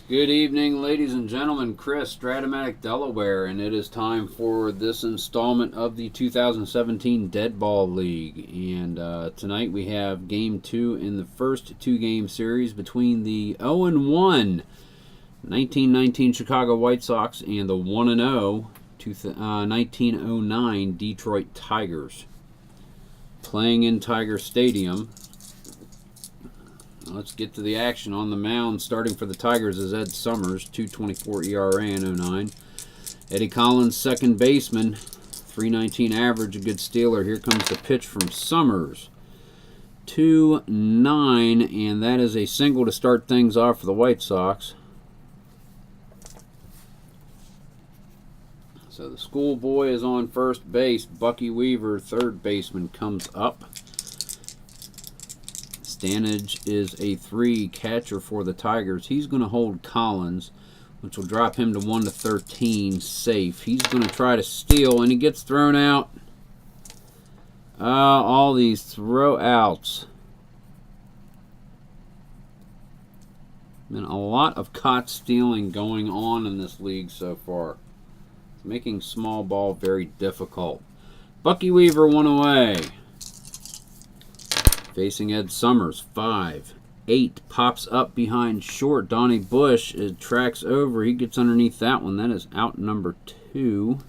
Good evening, ladies and gentlemen. Chris, strat-o-matic, Delaware, and it is time for this installment of the 2017 Dead Ball League. And tonight we have Game 2 in the first two-game series between the 0-1 1919 Chicago White Sox and the 1-0 1909 Detroit Tigers. Playing in Tiger Stadium. Let's get to the action. On the mound, starting for the Tigers, is Ed Summers, 2.24 ERA in 09. Eddie Collins, second baseman, 3.19 average, a good stealer. Here comes the pitch from Summers, 2-9, and that is a single to start things off for the White Sox. So the schoolboy is on first base. Bucky Weaver, third baseman, comes up. Stanage is a 3 catcher for the Tigers. He's going to hold Collins, which will drop him to 1-13 safe. He's going to try to steal, and he gets thrown out. All these throwouts. Been a lot of caught stealing going on in this league so far. It's making small ball very difficult. Bucky Weaver, one away. Facing Ed Summers, 5-8, pops up behind short. Donnie Bush, it tracks over. He gets underneath that one. That is out number 2.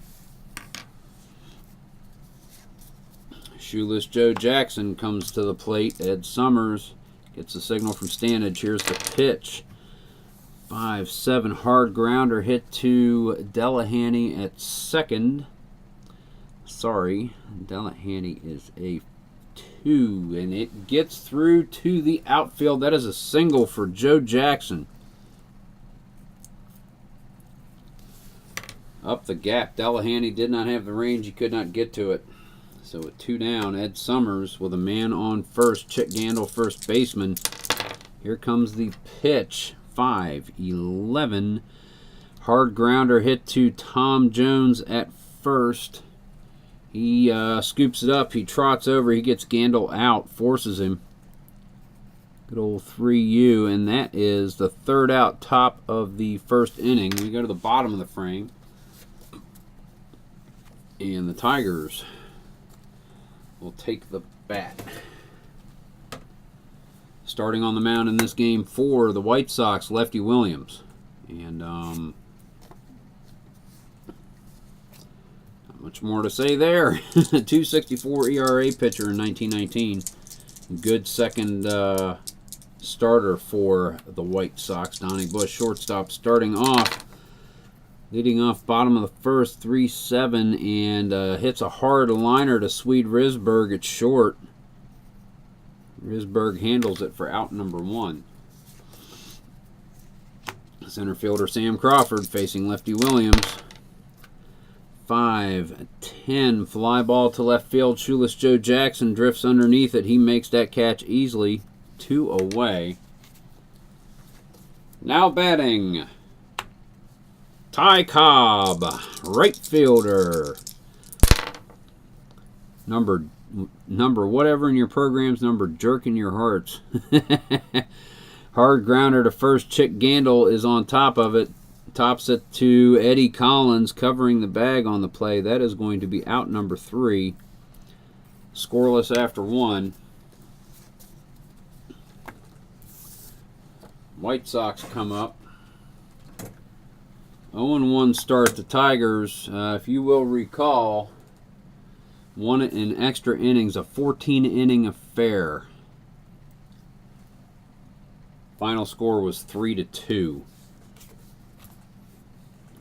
Shoeless Joe Jackson comes to the plate. Ed Summers gets a signal from Stanage. Here's the pitch. 5-7, hard grounder hit to Delahanty at second. Sorry, Delahanty is a 2, and it gets through to the outfield. That is a single for Joe Jackson. Up the gap. Delahanty did not have the range. He could not get to it. So with 2 down, Ed Summers with a man on first. Chick Gandil, first baseman. Here comes the pitch. 5-11. Hard grounder hit to Tom Jones at first. He scoops it up. He trots over. He gets Gandil out. Forces him. Good old 3U. And that is the third out, top of the first inning. We go to the bottom of the frame. And the Tigers will take the bat. Starting on the mound in this game for the White Sox, Lefty Williams. And not much more to say there. 2.64 ERA pitcher in 1919. Good second starter for the White Sox. Donnie Bush, shortstop, starting off. Leading off bottom of the first, 3-7, and hits a hard liner to Swede Risberg at short. Risberg handles it for out number 1. Center fielder Sam Crawford facing Lefty Williams. 5-10, fly ball to left field. Shoeless Joe Jackson drifts underneath it. He makes that catch easily. 2 away. Now batting, Ty Cobb, right fielder. Number whatever in your program's number, jerk in your hearts. Hard grounder to first. Chick Gandil is on top of it. Tops it to Eddie Collins, covering the bag on the play. That is going to be out number 3. Scoreless after 1. White Sox come up. 0-1 start. The Tigers, if you will recall, won it in extra innings, a 14-inning affair. Final score was 3-2.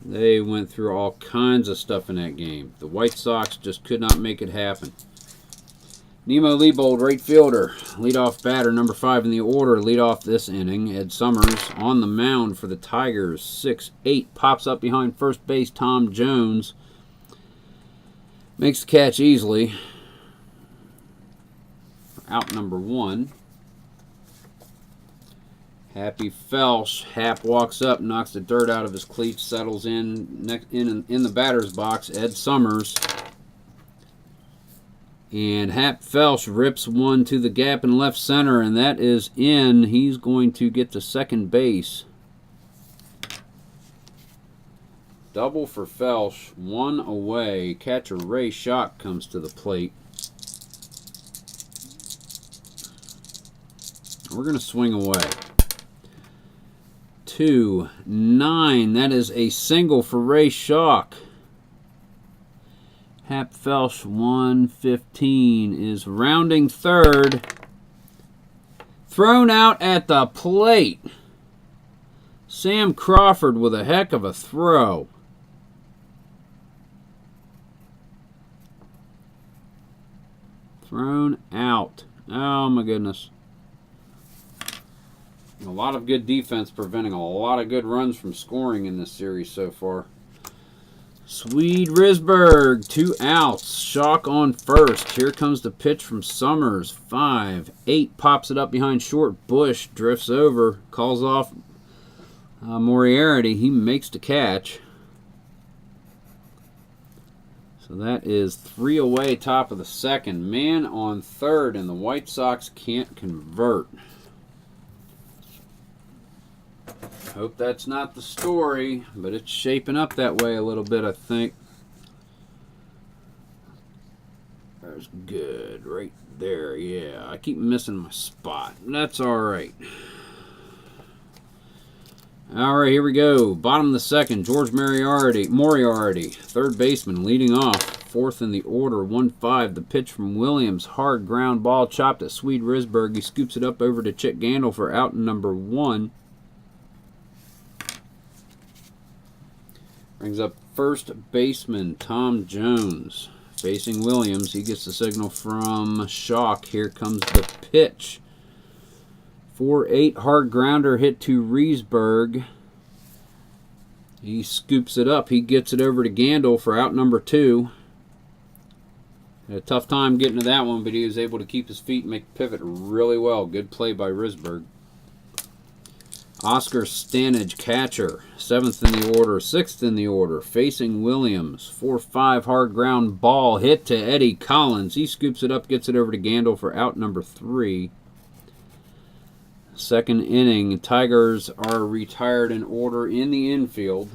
They went through all kinds of stuff in that game. The White Sox just could not make it happen. Nemo Leibold, right fielder, leadoff batter, number 5 in the order, lead off this inning. Ed Summers on the mound for the Tigers, 6-8, pops up behind first base. Tom Jones makes the catch easily. Out number 1. Happy Felsch. Hap walks up, knocks the dirt out of his cleats, settles in the batter's box. Ed Summers. And Hap Felsch rips one to the gap in left center, and that is in. He's going to get to second base. Double for Felsch, 1 away. Catcher Ray Schock comes to the plate. We're going to swing away. 2, 9. That is a single for Ray Schock. Hap Felsch, 115 is rounding third. Thrown out at the plate. Sam Crawford with a heck of a throw. Thrown out. Oh my goodness. A lot of good defense preventing a lot of good runs from scoring in this series so far. Swede Risberg, 2 outs. Schock on first. Here comes the pitch from Summers. 5, 8 pops it up behind short. Bush drifts over, calls off Moriarty. He makes the catch. So that is 3 away, top of the second. Man on third, and the White Sox can't convert. Hope that's not the story, but it's shaping up that way a little bit, I think. There's good right there. Yeah, I keep missing my spot. That's all right. All right, here we go. Bottom of the second, George Moriarty, third baseman, leading off. Fourth in the order, 1-5. The pitch from Williams, hard ground ball, chopped at Swede Risberg. He scoops it up over to Chick Gandil for out number 1. Brings up first baseman Tom Jones facing Williams. He gets the signal from Schock. Here comes the pitch. 4-8 hard grounder hit to Risberg. He scoops it up. He gets it over to Gandil for out number 2. Had a tough time getting to that one, but he was able to keep his feet and make the pivot really well. Good play by Risberg. Oscar Stanage, catcher, 7th in the order, 6th in the order, facing Williams. 4-5 hard ground ball hit to Eddie Collins. He scoops it up, gets it over to Gandil for out number 3. Second inning, Tigers are retired in order in the infield.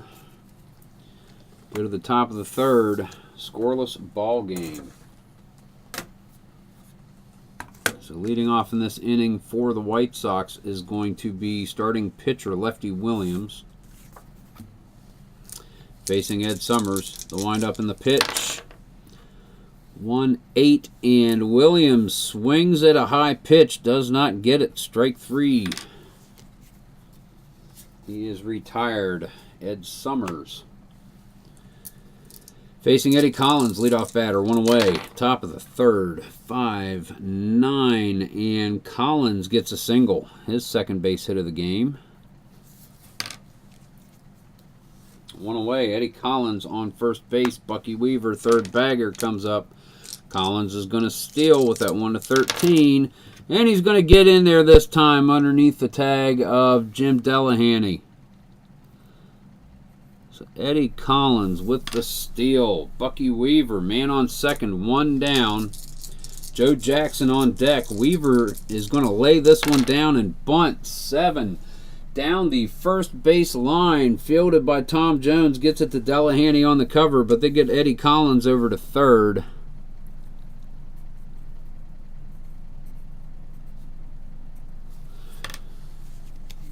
Go to the top of the third, scoreless ball game. So leading off in this inning for the White Sox is going to be starting pitcher Lefty Williams. Facing Ed Summers. The windup in the pitch. 1-8, and Williams swings at a high pitch. Does not get it. Strike 3. He is retired. Ed Summers. Facing Eddie Collins, leadoff batter, 1 away. Top of the third, 5-9, and Collins gets a single. His second base hit of the game. 1 away. Eddie Collins on first base. Bucky Weaver, third bagger, comes up. Collins is going to steal with that 1-13, and he's going to get in there this time underneath the tag of Jim Delahanty. So Eddie Collins with the steal. Bucky Weaver, man on second, 1 down. Joe Jackson on deck. Weaver is going to lay this one down and bunt. 7 down the first base line. Fielded by Tom Jones. Gets it to Delahanty on the cover, but they get Eddie Collins over to third.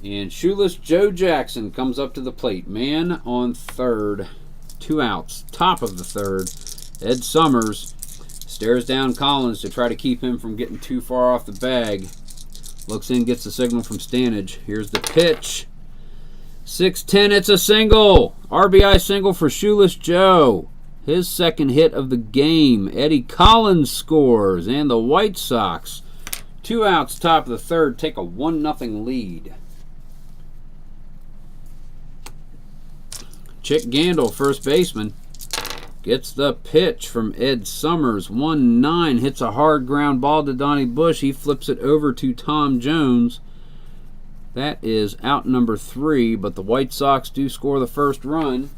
And shoeless Joe Jackson comes up to the plate. Man on third. 2 outs. Top of the third. Ed Summers stares down Collins to try to keep him from getting too far off the bag. Looks in, gets the signal from Stanage. Here's the pitch. 6-10, it's a single. RBI single for shoeless Joe. His second hit of the game. Eddie Collins scores. And the White Sox, 2 outs, top of the third, take a 1-0 lead. Chick Gandil, first baseman, gets the pitch from Ed Summers. 1-9, hits a hard ground ball to Donnie Bush. He flips it over to Tom Jones. That is out number 3, but the White Sox do score the first run.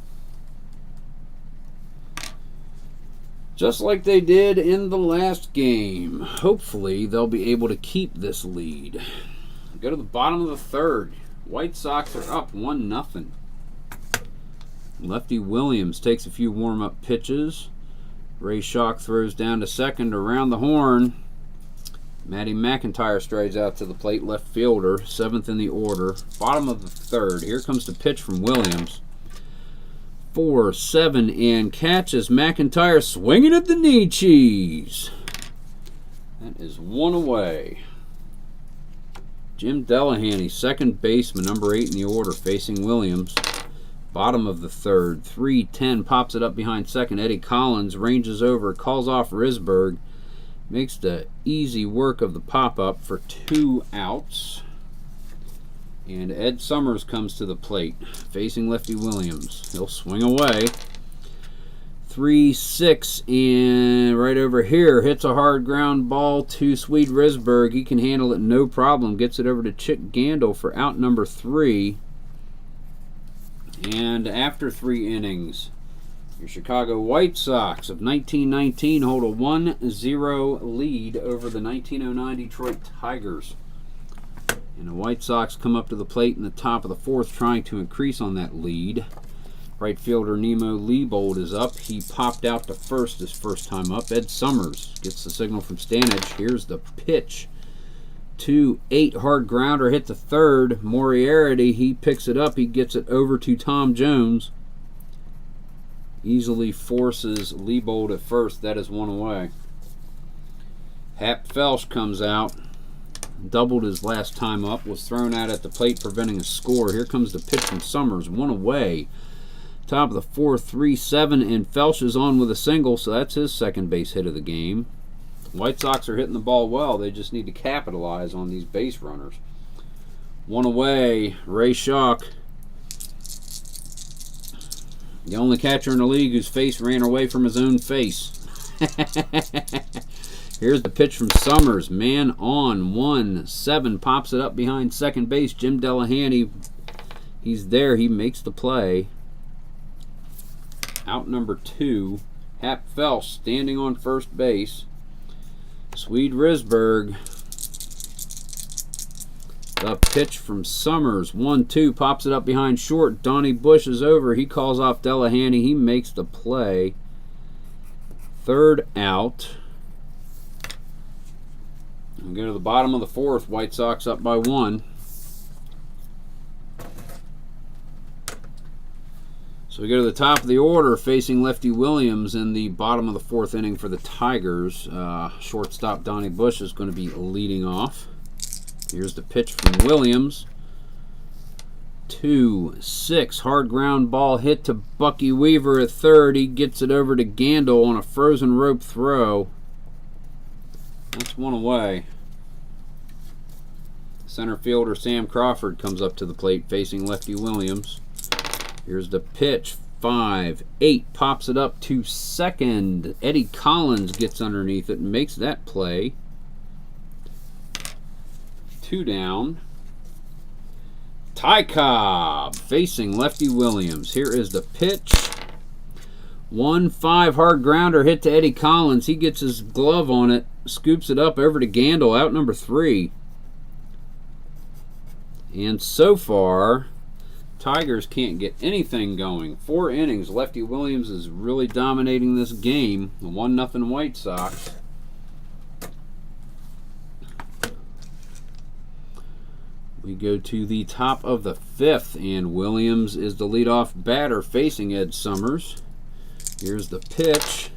Just like they did in the last game. Hopefully, they'll be able to keep this lead. Go to the bottom of the third. White Sox are up 1-0. Lefty Williams takes a few warm-up pitches. Ray Schock throws down to second around the horn. Matty McIntyre strides out to the plate, left fielder, 7th in the order. Bottom of the 3rd. Here comes the pitch from Williams. 4-7 and catches McIntyre swinging at the knee cheese. That is 1 away. Jim Delahanty, second baseman, number 8 in the order, facing Williams. Bottom of the 3rd. 3-10 pops it up behind second. Eddie Collins ranges over, calls off Risberg. Makes the easy work of the pop-up for 2 outs. And Ed Summers comes to the plate, facing Lefty Williams. He'll swing away. 3-6, and right over here, hits a hard ground ball to Swede Risberg. He can handle it no problem. Gets it over to Chick Gandil for out number 3. And after 3 innings, your Chicago White Sox of 1919 hold a 1-0 lead over the 1909 Detroit Tigers. And the White Sox come up to the plate in the top of the 4th, trying to increase on that lead. Right fielder Nemo Leibold is up. He popped out to first his first time up. Ed Summers gets the signal from Stanage. Here's the pitch. 2-8 hard grounder hit to third. Moriarty, he picks it up. He gets it over to Tom Jones. Easily forces Leibold at first. That is 1 away. Hap Felsch comes out. Doubled his last time up. Was thrown out at the plate, preventing a score. Here comes the pitch from Summers. 1 away. Top of the 4th, 3-7, and Felsch is on with a single, so that's his second base hit of the game. White Sox are hitting the ball well. They just need to capitalize on these base runners. 1 away. Ray Schock, the only catcher in the league whose face ran away from his own face. Here's the pitch from Summers. Man on, 1-7. Pops it up behind second base. Jim Delahanty, he's there. He makes the play. Out number 2. Hap Felsch standing on first base. Swede Risberg. The pitch from Summers. 1-2. Pops it up behind short. Donnie Bush is over. He calls off Delahanty. He makes the play. 3rd out. We go to the bottom of the 4th. White Sox up by 1. So we go to the top of the order, facing Lefty Williams in the bottom of the 4th inning for the Tigers. Shortstop Donnie Bush is going to be leading off. Here's the pitch from Williams. 2-6. Hard ground ball hit to Bucky Weaver at third. He gets it over to Gandil on a frozen rope throw. That's 1 away. Center fielder Sam Crawford comes up to the plate, facing Lefty Williams. Here's the pitch. 5-8. Pops it up to second. Eddie Collins gets underneath it and makes that play. 2 down. Ty Cobb facing Lefty Williams. Here is the pitch. 1-5 hard grounder hit to Eddie Collins. He gets his glove on it, scoops it up over to Gandil, out number 3. And so far, Tigers can't get anything going. 4 innings. Lefty Williams is really dominating this game. 1-0 White Sox. We go to the top of the 5th, and Williams is the leadoff batter facing Ed Summers. Here's the pitch.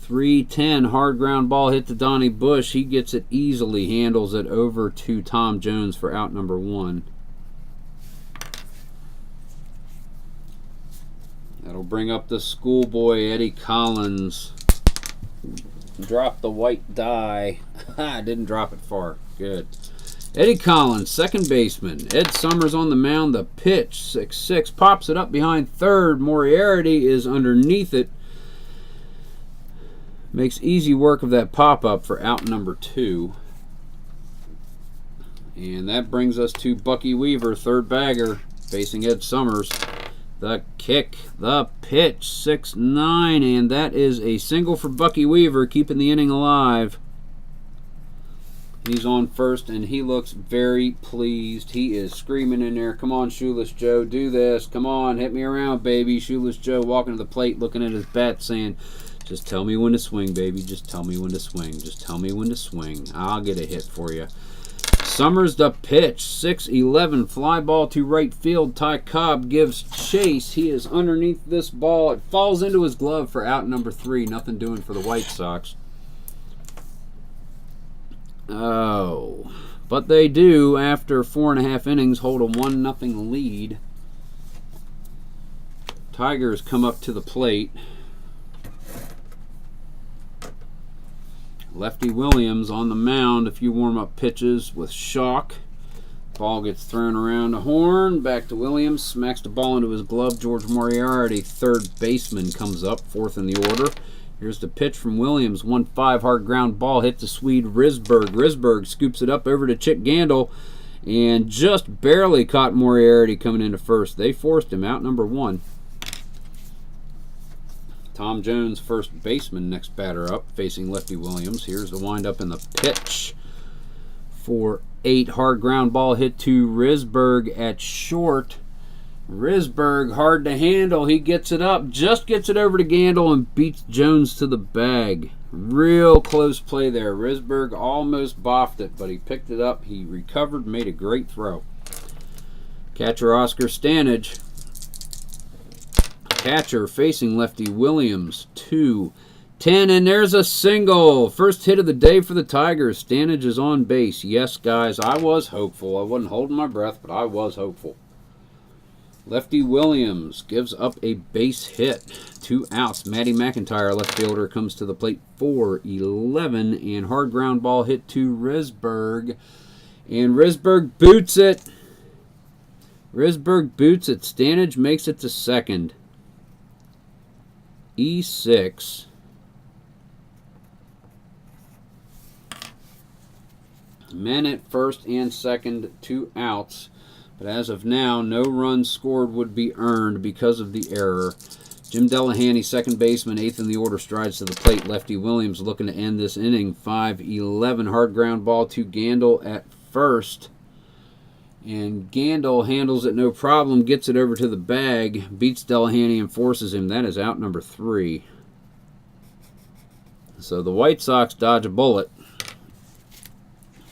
3-10 hard ground ball hit to Donnie Bush. He gets it easily, handles it over to Tom Jones for out number 1. That'll bring up the schoolboy Eddie Collins. Drop the white die. Didn't drop it far. Good. Eddie Collins, second baseman. Ed Summers on the mound. The pitch, 6-6. Pops it up behind third. Moriarty is underneath it. Makes easy work of that pop-up for out number 2. And that brings us to Bucky Weaver, third bagger, facing Ed Summers. The kick, the pitch, 6-9, and that is a single for Bucky Weaver, keeping the inning alive. He's on first, and he looks very pleased. He is screaming in there, "Come on, Shoeless Joe, do this. Come on, hit me around, baby." Shoeless Joe walking to the plate, looking at his bat, saying, "Just tell me when to swing, baby. Just tell me when to swing. Just tell me when to swing. I'll get a hit for you." Summers the pitch. 6-11 fly ball to right field. Ty Cobb gives chase. He is underneath this ball. It falls into his glove for out number 3. Nothing doing for the White Sox. Oh, but they do, after 4.5 innings, hold a 1-0 lead. Tigers come up to the plate. Lefty Williams on the mound. A few warm-up pitches with Shock. Ball gets thrown around the horn. Back to Williams. Smacks the ball into his glove. George Moriarty, third baseman, comes up, 4th in the order. Here's the pitch from Williams. 1-5 hard ground ball hit the Swede Risberg. Risberg scoops it up over to Chick Gandil and just barely caught Moriarty coming into first. They forced him out, number 1. Tom Jones, first baseman, next batter up, facing Lefty Williams. Here's the windup and the pitch for 8. Hard ground ball hit to Risberg at short. Risberg, hard to handle. He gets it up, just gets it over to Gandil and beats Jones to the bag. Real close play there. Risberg almost boffed it, but he picked it up. He recovered, made a great throw. Catcher Oscar Stanage. Catcher facing Lefty Williams. 2-10, and there's a single. First hit of the day for the Tigers. Stanage is on base. Yes, guys, I was hopeful. I wasn't holding my breath, but I was hopeful. Lefty Williams gives up a base hit. 2 outs. Matty McIntyre, left fielder, comes to the plate. 4-11, and hard ground ball hit to Risberg. And Risberg boots it. Risberg boots it. Stanage makes it to second. E6. Men at first and second, 2 outs. But as of now, no runs scored would be earned because of the error. Jim Delahanty, second baseman, 8th in the order, strides to the plate. Lefty Williams looking to end this inning. 5-11 hard ground ball to Gandil at first. And Gandil handles it no problem, gets it over to the bag, beats Delahanty and forces him. That is out number 3. So the White Sox dodge a bullet.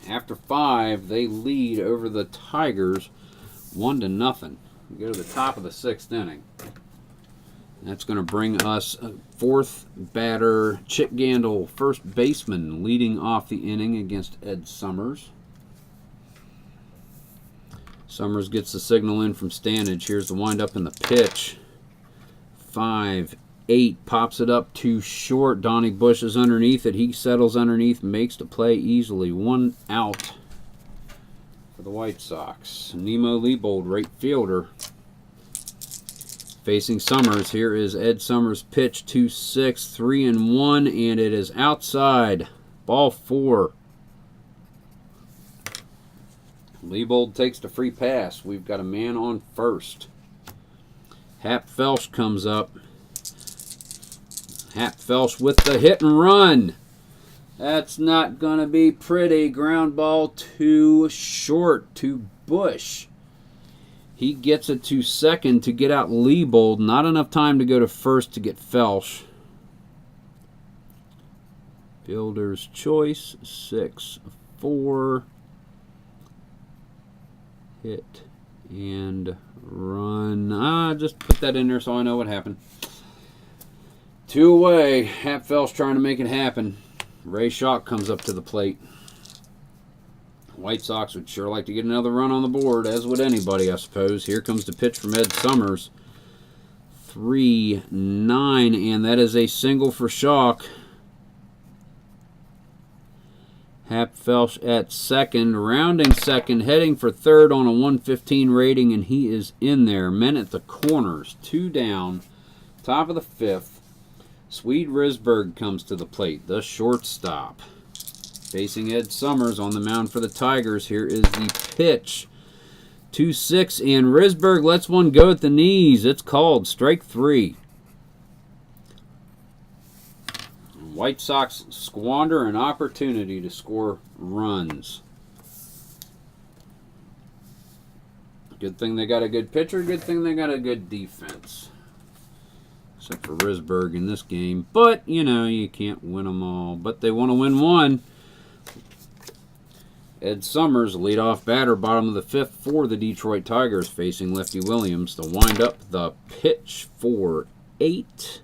After 5, they lead over the Tigers 1-0. We go to the top of the 6th inning. That's going to bring us a 4th batter, Chick Gandil, first baseman, leading off the inning against Ed Summers. Summers gets the signal in from Stanage. Here's the windup and the pitch. 5-8, pops it up too short. Donnie Bush is underneath it. He settles underneath, makes the play easily. 1 out for the White Sox. Nemo Leibold, right fielder, facing Summers. Here is Ed Summers' pitch. 2-6, 3-1, and it is outside. Ball 4. Leibold takes the free pass. We've got a man on first. Hap Felsch comes up. Hap Felsch with the hit and run. That's not going to be pretty. Ground ball too short to Bush. He gets it to second to get out Leibold. Not enough time to go to first to get Felsch. Fielder's choice. 6-4. Hit and run. Just put that in there so I know what happened. 2 away. Hap Felsch trying to make it happen. Ray Shock comes up to the plate. White Sox would sure like to get another run on the board, as would anybody, I suppose. Here comes the pitch from Ed Summers. 3-9, and that is a single for Shock. Hap Felsch at second, rounding second, heading for third on a 115 rating, and he is in there. Men at the corners, 2 down, top of the 5th. Swede Risberg comes to the plate, the shortstop. Facing Ed Summers on the mound for the Tigers. Here is the pitch. 2-6, and Risberg lets one go at the knees. It's called strike 3. White Sox squander an opportunity to score runs. Good thing they got a good pitcher. Good thing they got a good defense. Except for Risberg in this game. But, you know, you can't win them all. But they want to win one. Ed Summers, leadoff batter, bottom of the 5th for the Detroit Tigers, facing Lefty Williams to wind up the pitch for 8.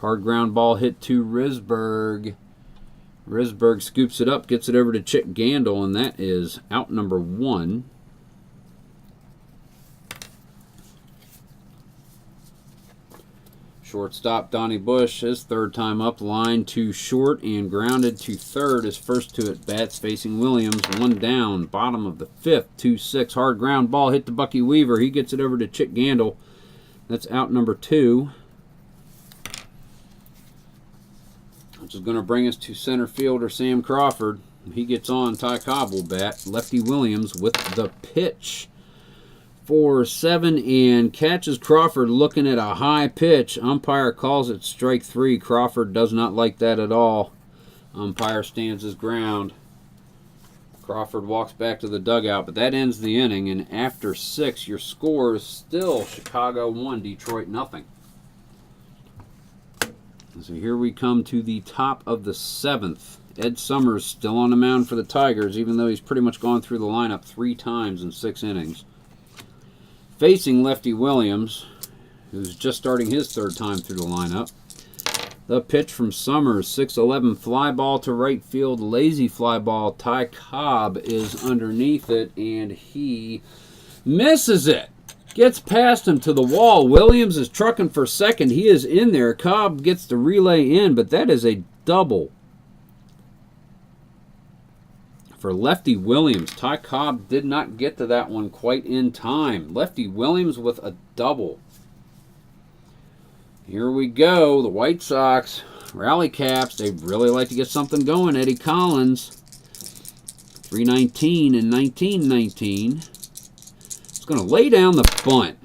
Hard ground ball hit to Risberg. Risberg scoops it up, gets it over to Chick Gandil, and that is out number 1. Shortstop Donnie Bush, his 3rd time up, line to short and grounded to 3rd. His first 2 at bats facing Williams. 1 down, bottom of the 5th, 2-6. Hard ground ball hit to Bucky Weaver. He gets it over to Chick Gandil. That's out number 2. Which is going to bring us to center fielder Sam Crawford. He gets on. Ty Cobb will bat. Lefty Williams with the pitch for 7 and catches Crawford looking at a high pitch. Umpire calls it strike 3. Crawford does not like that at all. Umpire stands his ground. Crawford walks back to the dugout, but that ends the inning. And after 6, your score is still Chicago 1, Detroit nothing. So here we come to the top of the 7th. Ed Summers still on the mound for the Tigers, even though he's pretty much gone through the lineup 3 times in 6 innings. Facing Lefty Williams, who's just starting his 3rd time through the lineup. The pitch from Summers, 6-11 fly ball to right field, lazy fly ball. Ty Cobb is underneath it, and he misses it. Gets past him to the wall. Williams is trucking for 2nd. He is in there. Cobb gets the relay in, but that is a double for Lefty Williams. Ty Cobb did not get to that one quite in time. Lefty Williams with a double. Here we go. The White Sox, rally caps. They really like to get something going. Eddie Collins, 319 and 1919. It's going to lay down the bunt.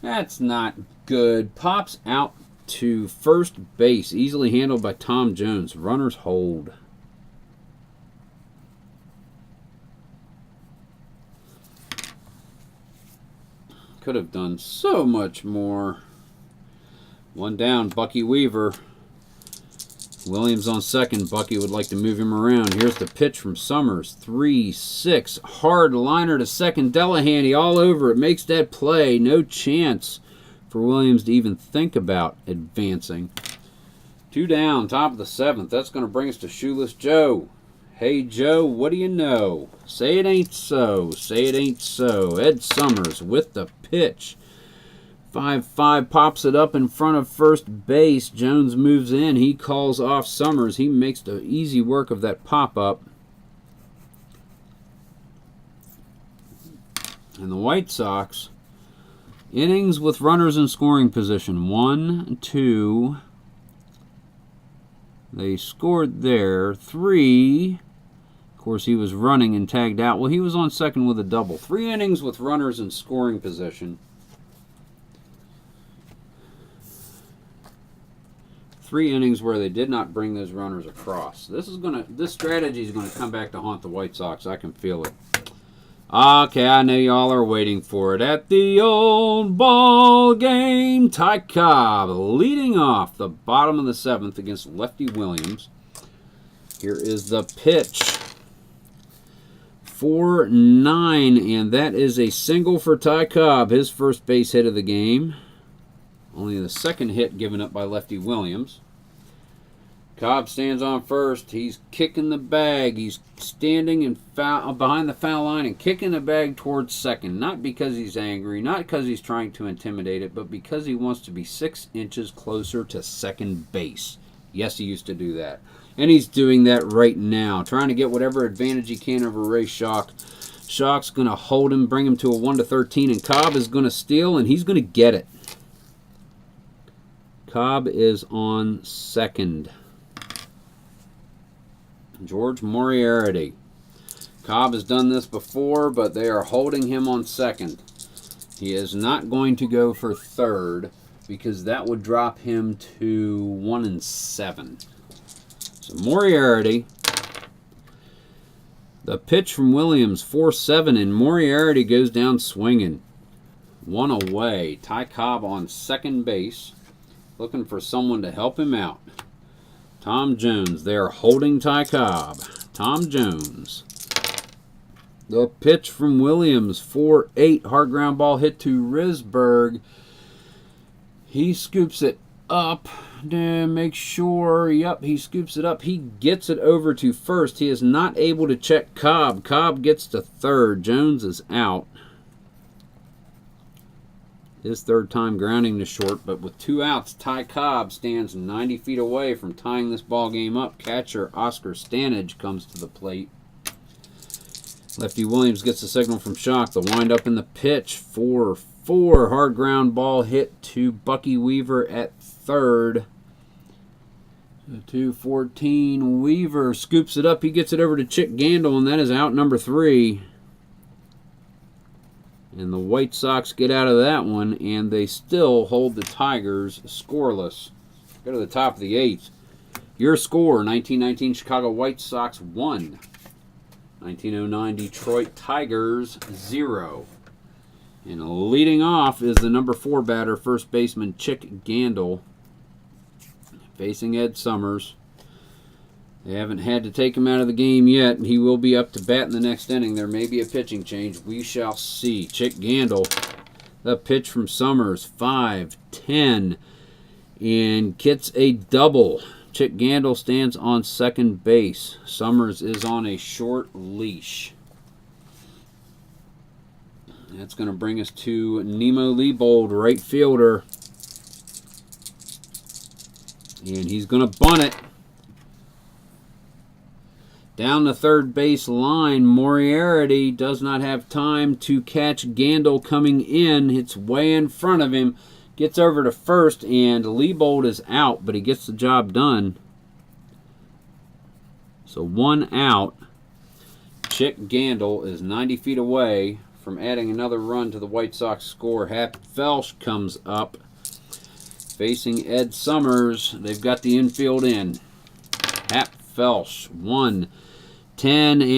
That's not good. Pops out to first base. Easily handled by Tom Jones. Runners hold. Could have done so much more. 1 down, Bucky Weaver. Williams on 2nd. Bucky would like to move him around. Here's the pitch from Summers. 3-6. Hard liner to 2nd. Delahanty all over it. Makes that play. No chance for Williams to even think about advancing. 2 down, top of the 7th. That's going to bring us to Shoeless Joe. Hey, Joe, what do you know? Say it ain't so. Say it ain't so. Ed Summers with the pitch. 5-5 pops it up in front of first base. Jones moves in. He calls off Summers. He makes the easy work of that pop-up. And the White Sox, innings with runners in scoring position. 1, 2. They scored there. 3. Of course, he was running and tagged out. Well, he was on 2nd with a double. 3 innings with runners in scoring position. 3 innings where they did not bring those runners across. This strategy is gonna come back to haunt the White Sox. I can feel it. Okay, I know y'all are waiting for it. At the old ball game, Ty Cobb leading off the bottom of the 7th against Lefty Williams. Here is the pitch. 4-9, and that is a single for Ty Cobb, his first base hit of the game. Only the 2nd hit given up by Lefty Williams. Cobb stands on first. He's kicking the bag. He's standing behind the foul line and kicking the bag towards 2nd. Not because he's angry, not because he's trying to intimidate it, but because he wants to be 6 inches closer to 2nd base. Yes, he used to do that. And he's doing that right now, trying to get whatever advantage he can over Ray Schock. Schock's going to hold him, bring him to a 1-13, and Cobb is going to steal, and he's going to get it. Cobb is on 2nd. George Moriarty. Cobb has done this before, but they are holding him on 2nd. He is not going to go for 3rd because that would drop him to 1-7. So Moriarty, the pitch from Williams, 4-7, and Moriarty goes down swinging. 1 away. Ty Cobb on second base, looking for someone to help him out. Tom Jones, they are holding Ty Cobb. Tom Jones. The pitch from Williams, 4-8, hard ground ball hit to Risberg. He scoops it up. Make sure, yep, he scoops it up. He gets it over to first. He is not able to check Cobb. Cobb gets to third. Jones is out. His third time grounding to short, but with 2 outs, Ty Cobb stands 90 feet away from tying this ball game up. Catcher Oscar Stanage comes to the plate. Lefty Williams gets the signal from Shock. The windup in the pitch, 4-4. Hard ground ball hit to Bucky Weaver at third. 2-14. Weaver scoops it up. He gets it over to Chick Gandil, and that is out number 3. And the White Sox get out of that one, and they still hold the Tigers scoreless. Go to the top of the 8th. Your score, 1919 Chicago White Sox 1. 1909 Detroit Tigers 0. And leading off is the number 4 batter, first baseman Chick Gandil, facing Ed Summers. They haven't had to take him out of the game yet. He will be up to bat in the next inning. There may be a pitching change. We shall see. Chick Gandil, the pitch from Summers, 5-10, and gets a double. Chick Gandil stands on second base. Summers is on a short leash. That's going to bring us to Nemo Leibold, right fielder. And he's going to bunt it. Down the third base line, Moriarty does not have time to catch Gandil coming in. It's way in front of him. Gets over to first, and Leibold is out, but he gets the job done. So 1 out. Chick Gandil is 90 feet away from adding another run to the White Sox score. Hap Felsch comes up, facing Ed Summers. They've got the infield in. Hap Felsch, 1-10,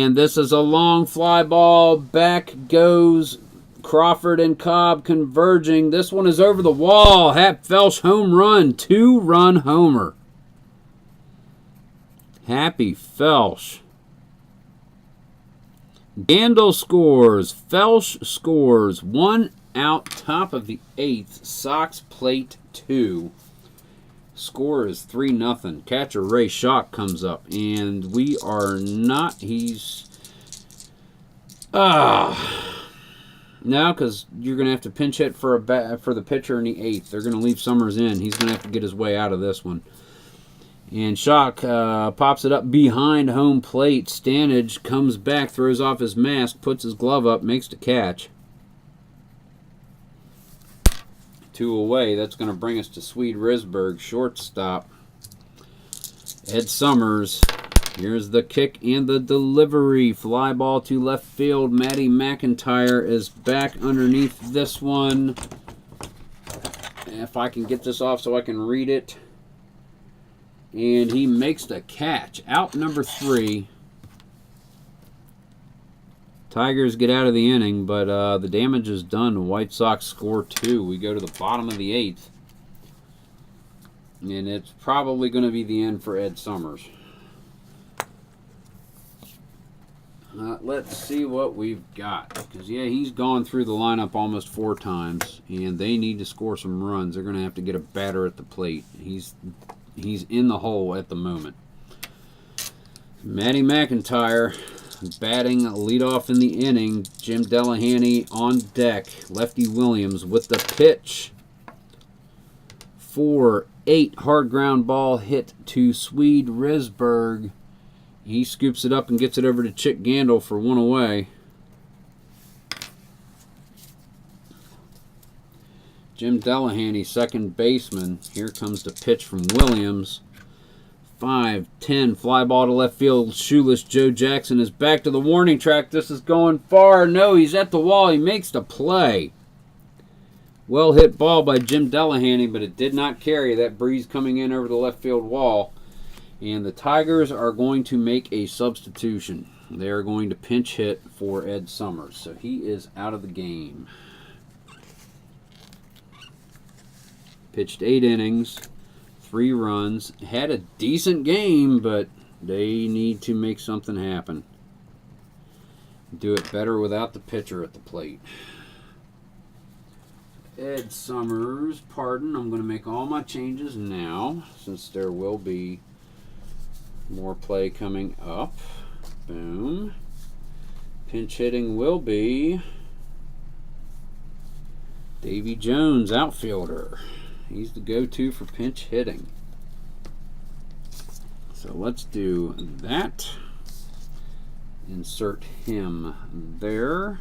and this is a long fly ball. Back goes Crawford and Cobb converging. This one is over the wall. Hap Felsch home run, 2-run homer. Happy Felsch. Gandil scores. Felsch scores. 1 out, top of the 8th. Sox plate 2. Score is 3-0. Catcher Ray Shock comes up, and we are not. He's no, because you're going to have to pinch hit for the pitcher in the 8th. They're going to leave Summers in. He's going to have to get his way out of this one. And Shock pops it up behind home plate. Stanage comes back, throws off his mask, puts his glove up, makes the catch. 2 away. That's going to bring us to Swede Risberg, shortstop. Ed Summers. Here's the kick and the delivery. Fly ball to left field. Matty McIntyre is back underneath this one. If I can get this off so I can read it. And he makes the catch. Out number 3. Tigers get out of the inning, but the damage is done. The White Sox score 2. We go to the bottom of the 8th. And it's probably going to be the end for Ed Summers. Let's see what we've got. Because, yeah, he's gone through the lineup almost 4 times. And they need to score some runs. They're going to have to get a batter at the plate. He's in the hole at the moment. Matty McIntyre batting leadoff in the inning. Jim Delahanty on deck. Lefty Williams with the pitch. 4-8 hard ground ball hit to Swede Risberg. He scoops it up and gets it over to Chick Gandil for 1 away. Jim Delahanty, second baseman. Here comes the pitch from Williams. 5-10, fly ball to left field. Shoeless Joe Jackson is back to the warning track. This is going far. No, he's at the wall. He makes the play. Well hit ball by Jim Delahanty, but it did not carry. That breeze coming in over the left field wall. And the Tigers are going to make a substitution. They are going to pinch hit for Ed Summers. So he is out of the game. Pitched 8 innings, 3 runs. Had a decent game, but they need to make something happen. Do it better without the pitcher at the plate. Ed Summers, pardon, I'm going to make all my changes now, since there will be more play coming up. Boom. Pinch hitting will be Davy Jones, outfielder. He's the go-to for pinch hitting. So let's do that. Insert him there.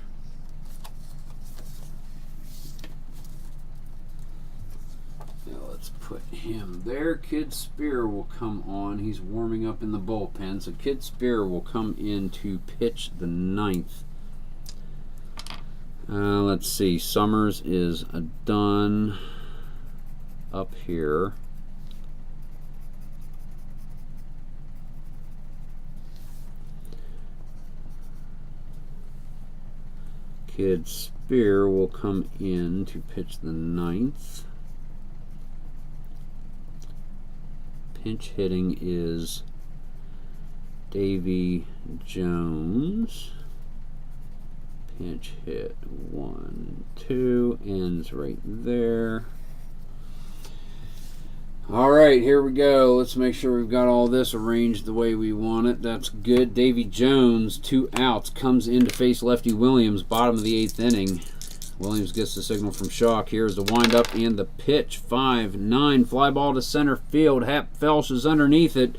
Now let's put him there. Kid Spear will come on. He's warming up in the bullpen. So Kid Spear will come in to pitch the 9th. Let's see. Summers is done up here. Kid Spear will come in to pitch the 9th. Pinch hitting is Davy Jones. Pinch hit 1, 2, ends right there. Alright, here we go. Let's make sure we've got all this arranged the way we want it. That's good. Davy Jones, 2 outs, comes in to face Lefty Williams, bottom of the 8th inning. Williams gets the signal from Schock. Here's the windup and the pitch. 5-9, fly ball to center field. Hap Felsch is underneath it.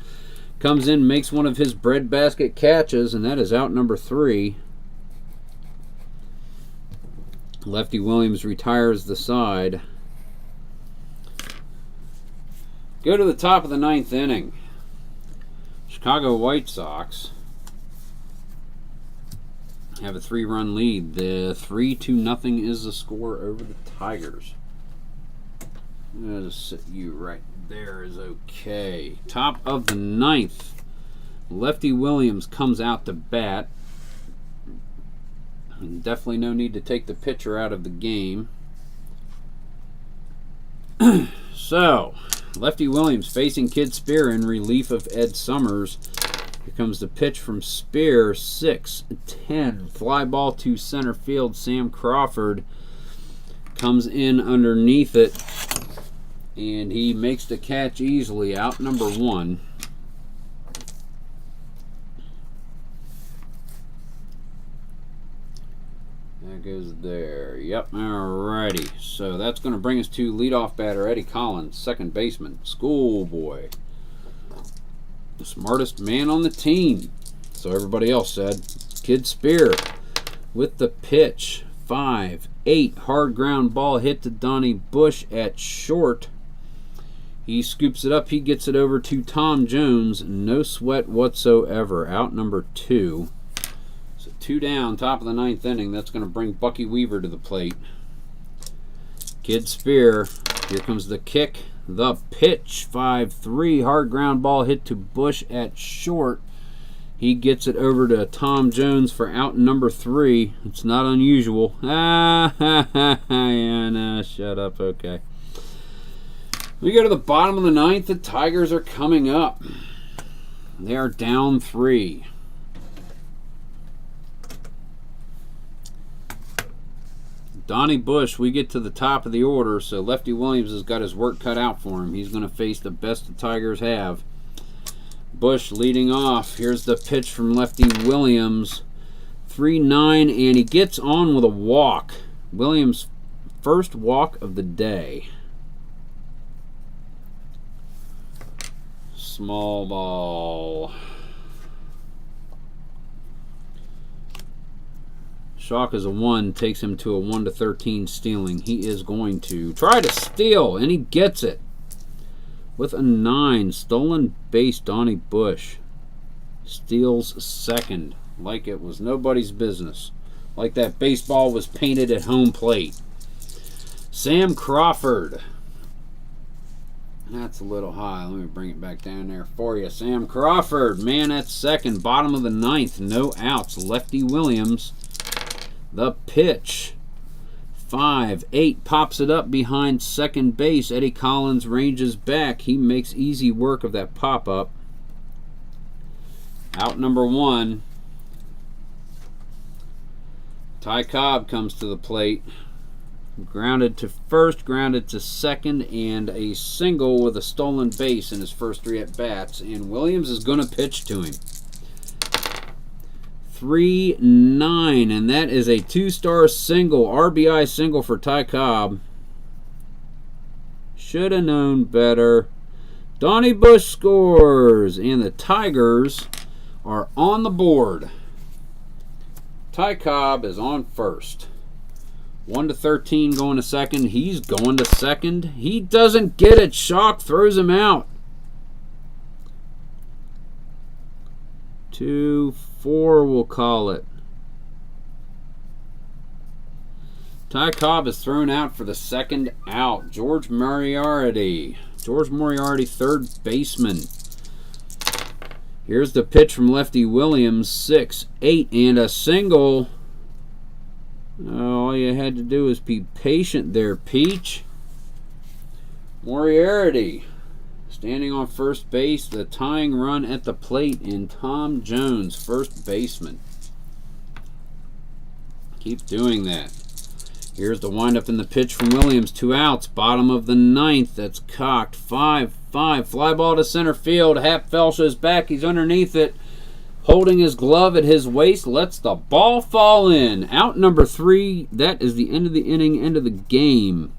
Comes in, makes one of his breadbasket catches, and that is out number 3. Lefty Williams retires the side. Go to the top of the 9th inning. Chicago White Sox have a 3-run lead. The 3-0 is the score over the Tigers. I'll just sit you right there is okay. Top of the 9th. Lefty Williams comes out to bat. Definitely no need to take the pitcher out of the game. So, Lefty Williams facing Kid Spear in relief of Ed Summers. Here comes the pitch from Spear. 6-10. Fly ball to center field. Sam Crawford comes in underneath it. And he makes the catch easily. Out number 1. That goes there. Yep. Alrighty. So that's going to bring us to leadoff batter Eddie Collins, second baseman, schoolboy, the smartest man on the team. So everybody else said. Kid Spear with the pitch. 5-8. Hard ground ball hit to Donnie Bush at short. He scoops it up. He gets it over to Tom Jones. No sweat whatsoever. Out number 2. 2 down, top of the 9th inning. That's going to bring Bucky Weaver to the plate. Kid Spear. Here comes the kick. The pitch. 5-3. Hard ground ball hit to Bush at short. He gets it over to Tom Jones for out number 3. It's not unusual. Yeah, no, shut up. Okay. We go to the bottom of the 9th. The Tigers are coming up. They are down 3. Donnie Bush, we get to the top of the order, so Lefty Williams has got his work cut out for him. He's going to face the best the Tigers have. Bush leading off. Here's the pitch from Lefty Williams. 3-9, and he gets on with a walk. Williams' first walk of the day. Small ball. Schock is a 1, takes him to a 1-13 stealing. He is going to try to steal, and he gets it. With a 9, stolen base, Donnie Bush steals second, like it was nobody's business. Like that baseball was painted at home plate. Sam Crawford. That's a little high. Let me bring it back down there for you. Sam Crawford, man at second, bottom of the ninth, no outs. Lefty Williams, the pitch. 5-8, pops it up behind second base. Eddie Collins ranges back. He makes easy work of that pop-up. Out number 1. Ty Cobb comes to the plate. Grounded to first, grounded to second, and a single with a stolen base in his first 3 at-bats. And Williams is going to pitch to him. 3-9, and that is a 2-star single, RBI single for Ty Cobb. Should have known better. Donnie Bush scores, and the Tigers are on the board. Ty Cobb is on first. 1-13 going to second. He's going to second. He doesn't get it. Shock throws him out. 2-4, we'll call it. Ty Cobb is thrown out for the second out. George Moriarty, third baseman. Here's the pitch from Lefty Williams. 6-8 and a single. All you had to do was be patient there, Peach. Moriarty standing on first base. The tying run at the plate in Tom Jones, first baseman. Keep doing that. Here's the windup in the pitch from Williams. 2 outs, bottom of the ninth. That's cocked. 5-5. Fly ball to center field. Hap Felsch is back. He's underneath it, holding his glove at his waist, lets the ball fall in. Out number 3. That is the end of the inning, end of the game.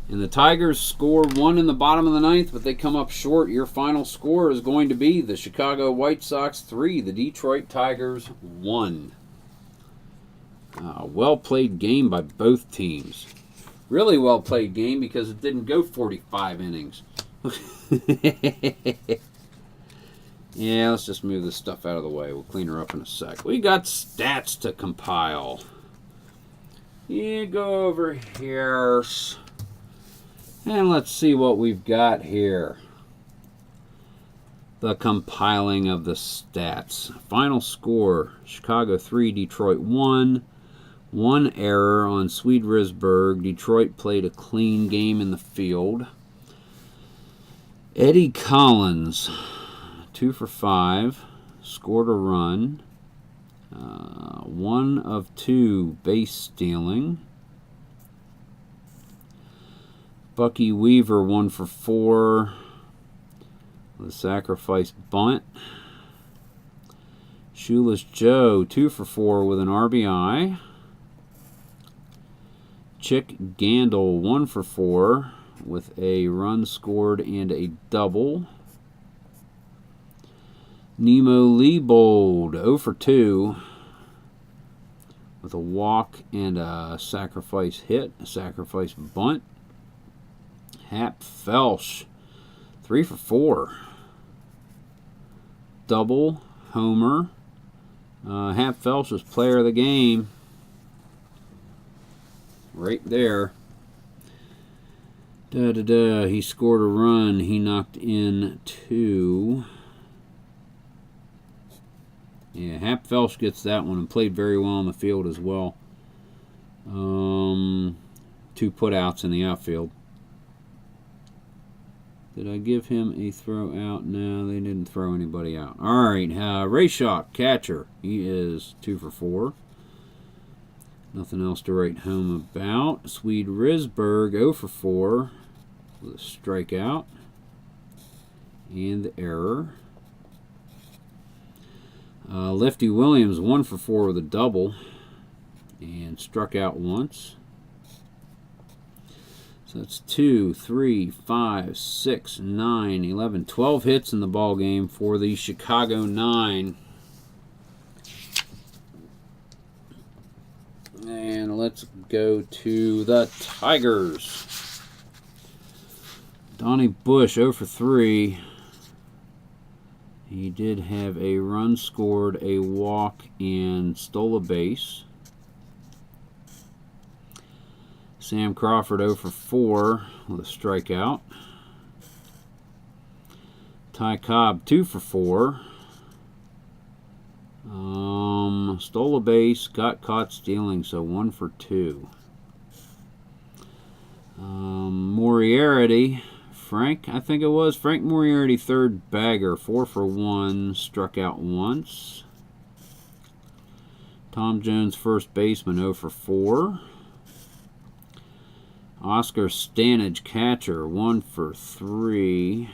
And the Tigers score 1 in the bottom of the ninth, but they come up short. Your final score is going to be the Chicago White Sox 3, the Detroit Tigers 1. Well-played game by both teams. Really well-played game because it didn't go 45 innings. Yeah, let's just move this stuff out of the way. We'll clean her up in a sec. We got stats to compile. You go over here. And let's see what we've got here. The compiling of the stats. Final score, Chicago 3, Detroit 1. 1 error on Swede Risberg. Detroit played a clean game in the field. Eddie Collins, 2 for 5, scored a run. 1 of 2 base stealing. Bucky Weaver, 1 for 4, with a sacrifice bunt. Shoeless Joe, 2 for 4 with an RBI. Chick Gandil, 1 for 4 with a run scored and a double. Nemo Leibold, 0 for 2 with a walk and a sacrifice hit, a sacrifice bunt. Hap Felsch, 3 for 4. Double, homer. Hap Felsch was player of the game. Right there. He scored a run. He knocked in 2. Yeah, Hap Felsch gets that one and played very well on the field as well. 2 putouts in the outfield. Did I give him a throw out? No, they didn't throw anybody out. All right, Ray Schock, catcher. He is 2 for 4. Nothing else to write home about. Swede Risberg, 0 for 4 with a strikeout and the error. Lefty Williams, 1 for 4 with a double and struck out once. So that's 2, 3, 5, 6, 9, 11, 12 hits in the ball game for the Chicago 9. And let's go to the Tigers. Donnie Bush, 0 for 3. He did have a run scored, a walk, and stole a base. Sam Crawford 0 for 4 with a strikeout. Ty Cobb 2 for 4. Stole a base, got caught stealing, so 1 for 2. Moriarty, I think it was Frank Moriarty, third bagger, 4 for 1, struck out once. Tom Jones, first baseman, 0 for 4. Oscar Stanage, catcher, 1 for 3.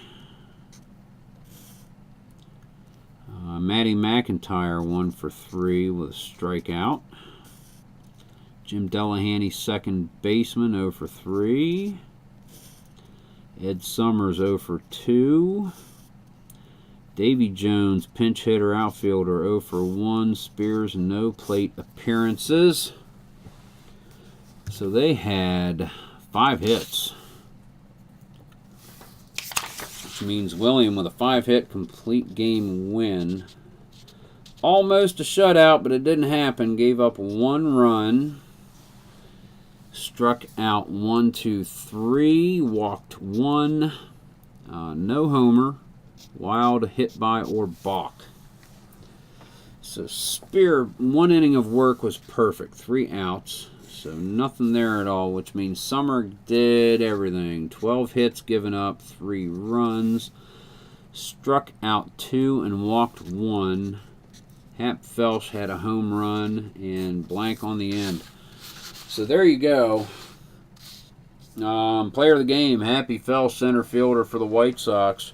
Matty McIntyre, 1 for 3 with a strikeout. Jim Delahanty, second baseman, 0 for 3. Ed Summers, 0 for 2. Davy Jones, pinch hitter, outfielder, 0 for 1. Spears, no plate appearances. So they had 5 hits. Which means William with a 5-hit complete game win. Almost a shutout, but it didn't happen. Gave up 1 run. Struck out 1, 2, 3. Walked 1. No homer. Wild, hit by, or balk. So Spear, 1 inning of work was perfect. 3 outs. So nothing there at all, which means Summer did everything. 12 hits given up, 3 runs. Struck out 2 and walked 1. Hap Felsch had a home run and blank on the end. So there you go. Player of the game, Happy Felsch, center fielder for the White Sox.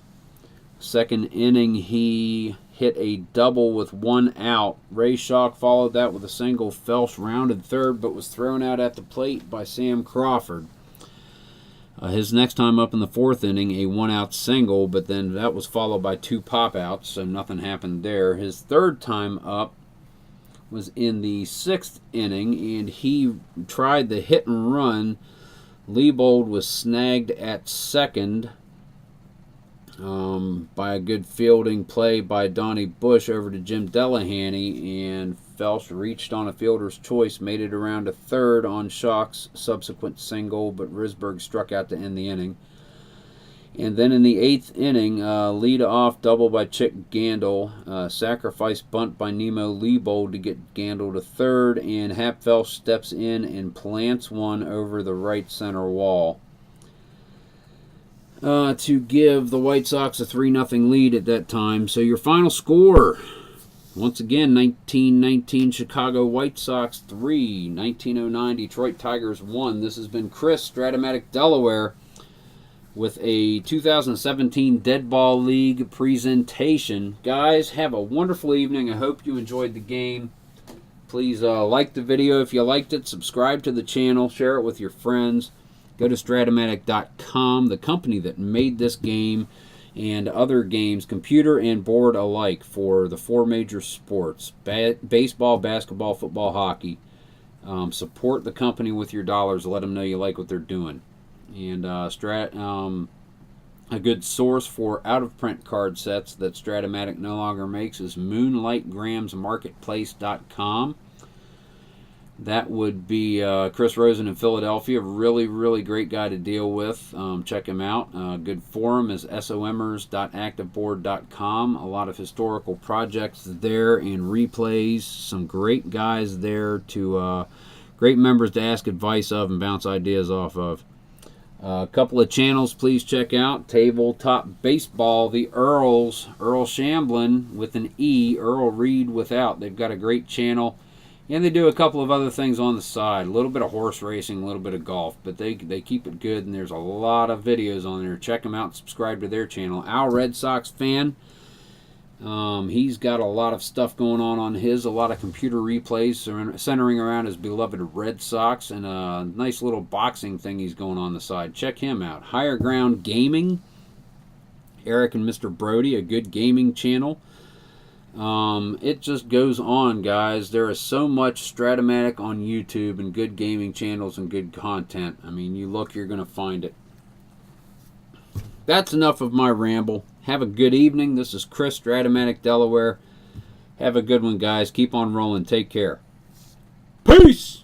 Second inning, he hit a double with 1 out. Ray Schock followed that with a single. Felsch rounded third, but was thrown out at the plate by Sam Crawford. His next time up in the 4th inning, a 1-out single, but then that was followed by 2 pop-outs, so nothing happened there. His third time up was in the 6th inning, and he tried the hit and run. Leibold was snagged at second by a good fielding play by Donnie Bush over to Jim Delahanty, and Felsch reached on a fielder's choice, made it around to third on Schock's subsequent single, but Risberg struck out to end the inning. And then in the 8th inning, lead-off double by Chick Gandil, sacrifice bunt by Nemo Leibold to get Gandil to third, and Hap Felsch steps in and plants one over the right center wall to give the White Sox a 3-0 lead at that time. So your final score, once again, 1919 Chicago White Sox 3, 1909 Detroit Tigers 1. This has been Chris, strat-o-matic Delaware, with a 2017 Dead Ball League presentation. Guys, have a wonderful evening. I hope you enjoyed the game. Please like the video if you liked it. Subscribe to the channel. Share it with your friends. Go to strat-o-matic.com, the company that made this game and other games, computer and board alike, for the 4 major sports: baseball, basketball, football, hockey. Support the company with your dollars. Let them know you like what they're doing. And a good source for out-of-print card sets that Strat-o-matic no longer makes is MoonlightGramsMarketplace.com. That would be Chris Rosen in Philadelphia. Really, really great guy to deal with. Check him out. Good forum is somers.activeboard.com. A lot of historical projects there and replays. Some great guys there to great members to ask advice of and bounce ideas off of. A couple of channels please check out. Tabletop Baseball, the Earls, Earl Shamblin with an E, Earl Reed without. They've got a great channel. And they do a couple of other things on the side. A little bit of horse racing, a little bit of golf. But they keep it good, and there's a lot of videos on there. Check them out and subscribe to their channel. Al, Red Sox fan. He's got a lot of stuff going on his. A lot of computer replays centering around his beloved Red Sox. And a nice little boxing thing he's going on the side. Check him out. Higher Ground Gaming. Eric and Mr. Brody, a good gaming channel. It just goes on, guys. There is so much Strat-o-matic on YouTube and good gaming channels and good content. I mean, you look, you're going to find it. That's enough of my ramble. Have a good evening. This is Chris, Strat-o-matic Delaware. Have a good one, guys. Keep on rolling. Take care. Peace!